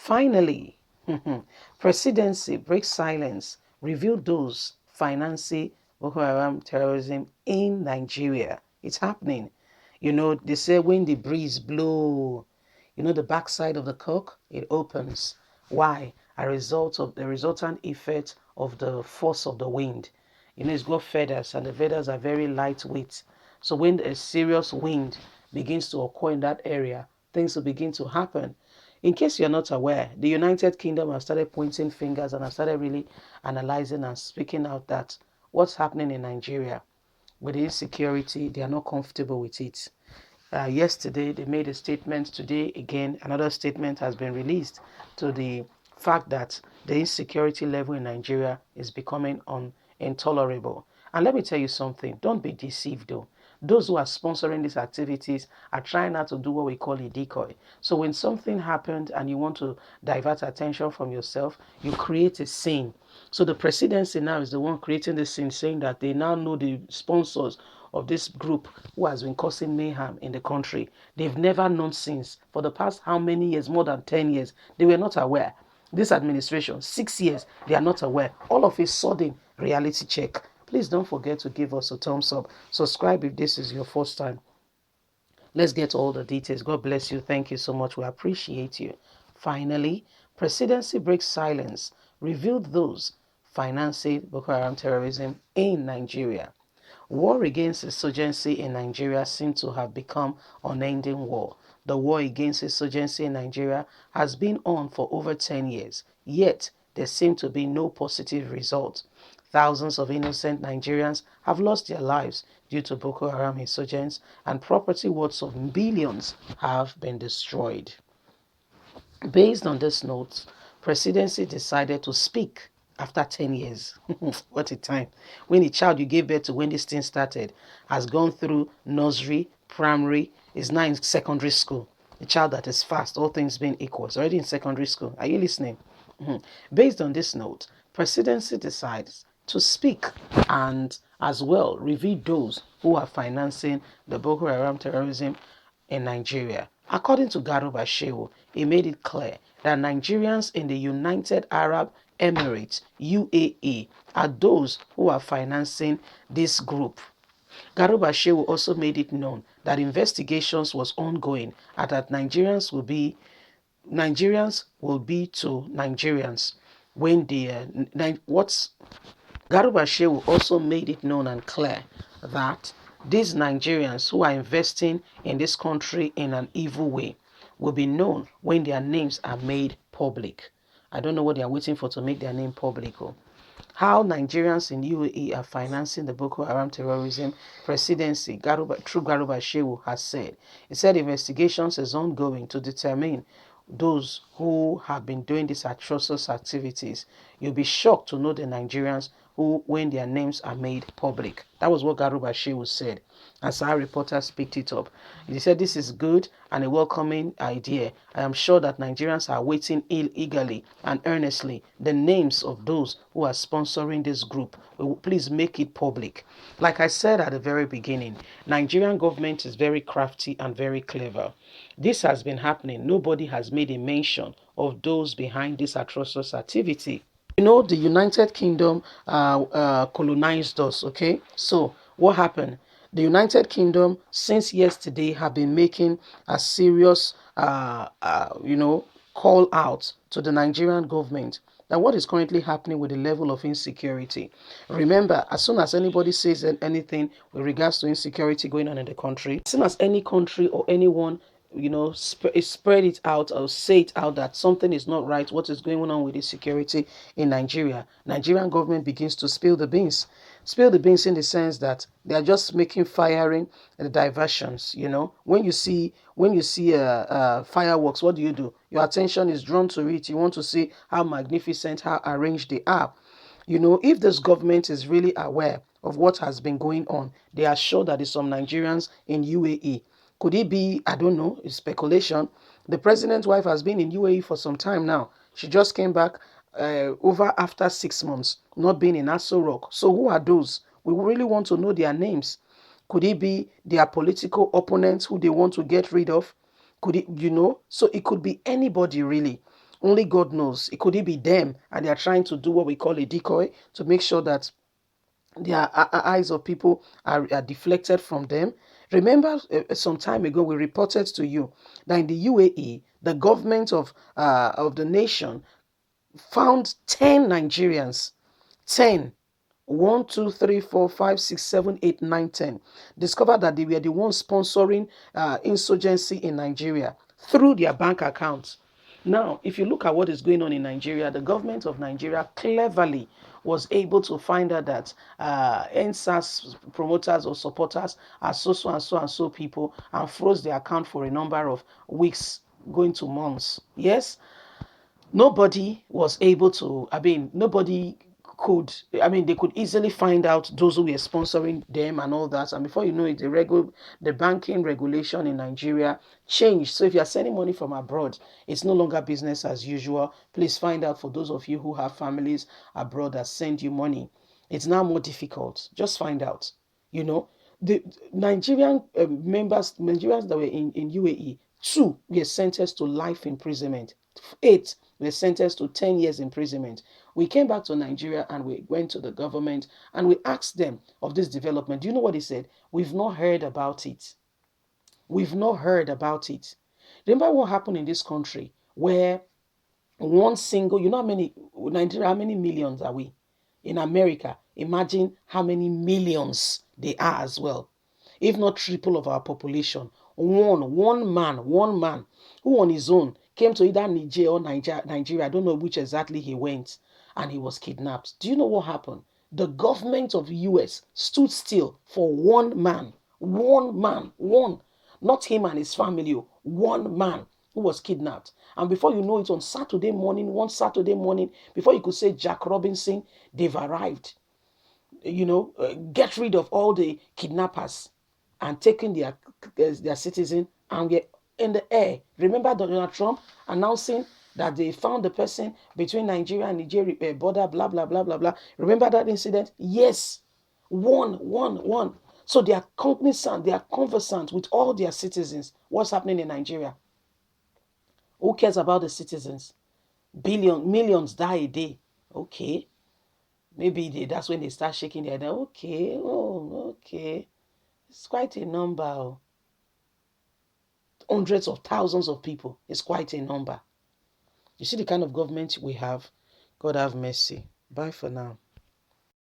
Finally, presidency breaks silence, revealed those financing Boko Haram terrorism in Nigeria. It's happening. They say when the breeze blow, the backside of the cock, it opens. Why? A result of the resultant effect of the force of the wind. It's got feathers, and the feathers are very lightweight. So when a serious wind begins to occur in that area, things will begin to happen. In case you're not aware, the United Kingdom has started pointing fingers and have started really analyzing and speaking out that what's happening in Nigeria with the insecurity, they are not comfortable with it. Yesterday, they made a statement. Today, again, another statement has been released to the fact that the insecurity level in Nigeria is becoming intolerable. And let me tell you something. Don't be deceived, though. Those who are sponsoring these activities are trying not to do what we call a decoy. So when something happened and you want to divert attention from yourself, you create a scene. So the presidency now is the one creating the scene, saying that they now know the sponsors of this group who has been causing mayhem in the country. They've never known since. For the past how many years? More than 10 years. They were not aware. This administration, 6 years, they are not aware. All of a sudden, reality check. Please don't forget to give us a thumbs up. Subscribe if this is your first time. Let's get all the details. God bless you. Thank you so much. We appreciate you. Finally, presidency breaks silence, revealed those financing Boko Haram terrorism in Nigeria. War against insurgency in Nigeria seems to have become unending war. The war against insurgency in Nigeria has been on for over 10 years, yet there seem to be no positive result. Thousands of innocent Nigerians have lost their lives due to Boko Haram insurgents, and property worth of billions have been destroyed. Based on this note, presidency decided to speak after 10 years. What a time. When a child you gave birth to when this thing started has gone through nursery, primary, is now in secondary school. A child that is fast, all things being equal, is already in secondary school. Are you listening? Based on this note, presidency decides to speak and as well reveal those who are financing the Boko Haram terrorism in Nigeria. According to Garuba Shehu, he made it clear that Nigerians in the United Arab Emirates, UAE, are those who are financing this group. Garuba Shehu also made it known that investigations was ongoing and that Nigerians will be to Nigerians when what's Garuba Shehu also made it known and clear that these Nigerians who are investing in this country in an evil way will be known when their names are made public. I don't know what they are waiting for to make their name public. How Nigerians in UAE are financing the Boko Haram terrorism presidency, through Garuba Shehu has said. He said investigations is ongoing to determine those who have been doing these atrocious activities. You'll be shocked to know the Nigerians who, when their names are made public. That was what Garuba Shehu said. As our reporters picked it up. He said this is good and a welcoming idea. I am sure that Nigerians are waiting eagerly and earnestly the names of those who are sponsoring this group. Please make it public. Like I said at the very beginning, Nigerian government is very crafty and very clever. This has been happening. Nobody has made a mention of those behind this atrocious activity. The United Kingdom colonized us, okay? So what happened? The United Kingdom, since yesterday, have been making a serious, call out to the Nigerian government that what is currently happening with the level of insecurity. Remember, as soon as anybody says anything with regards to insecurity going on in the country, as soon as any country or anyone spread it out or say it out that something is not right, what is going on with the security in Nigeria, Nigerian government begins to spill the beans. Spill the beans in the sense that they are just making firing the diversions. When you see fireworks, what do? Your attention is drawn to it. You want to see how magnificent, how arranged they are. If this government is really aware of what has been going on, they are sure that there's some Nigerians in UAE. Could it be, I don't know, it's speculation. The president's wife has been in UAE for some time now. She just came back over after 6 months, not being in Aso Rock. So who are those? We really want to know their names. Could it be their political opponents who they want to get rid of? Could it, So it could be anybody really. Only God knows. It could be them, and they are trying to do what we call a decoy to make sure that the eyes of people are deflected from them. Remember, some time ago, we reported to you that in the UAE, the government of the nation found 10 Nigerians, 10, 1, 2, 3, 4, 5, 6, 7, 8, 9, 10, discovered that they were the ones sponsoring insurgency in Nigeria through their bank accounts. Now, if you look at what is going on in Nigeria, the government of Nigeria cleverly was able to find out that NSAS promoters or supporters are so and so and so people, and froze the account for a number of weeks going to months. Yes, nobody was able to, nobody could, they could easily find out those who were sponsoring them and all that. And before you know it, the banking regulation in Nigeria changed. So if you're sending money from abroad, it's no longer business as usual. Please find out, for those of you who have families abroad that send you money, it's now more difficult. Just find out. You know, the Nigerian Nigerians that were in UAE, 2 were sentenced to life imprisonment. 8 were sentenced to 10 years imprisonment. We came back to Nigeria and we went to the government and we asked them of this development. Do you know what they said? We've not heard about it. We've not heard about it. Remember what happened in this country where one single, you know how many, Nigeria, how many millions are we? In America, imagine how many millions they are as well. If not triple of our population. One man who on his own came to either Niger or Nigeria, I don't know which exactly he went, and he was kidnapped. Do you know what happened? The government of the US stood still for one man. One man. One. Not him and his family. One man who was kidnapped. And before you know it, on Saturday morning, one Saturday morning, before you could say Jack Robinson, they've arrived. Get rid of all the kidnappers and taking their citizen, and we're in the air. Remember Donald Trump announcing that they found the person between Nigeria and Nigeria border, blah, blah, blah, blah, blah. Remember that incident? Yes. One. So they are cognizant, they are conversant with all their citizens. What's happening in Nigeria? Who cares about the citizens? Millions die a day. Okay. Maybe that's when they start shaking their head. Okay, okay. It's quite a number. Hundreds of thousands of people. It's quite a number. You see the kind of government we have? God have mercy. Bye for now.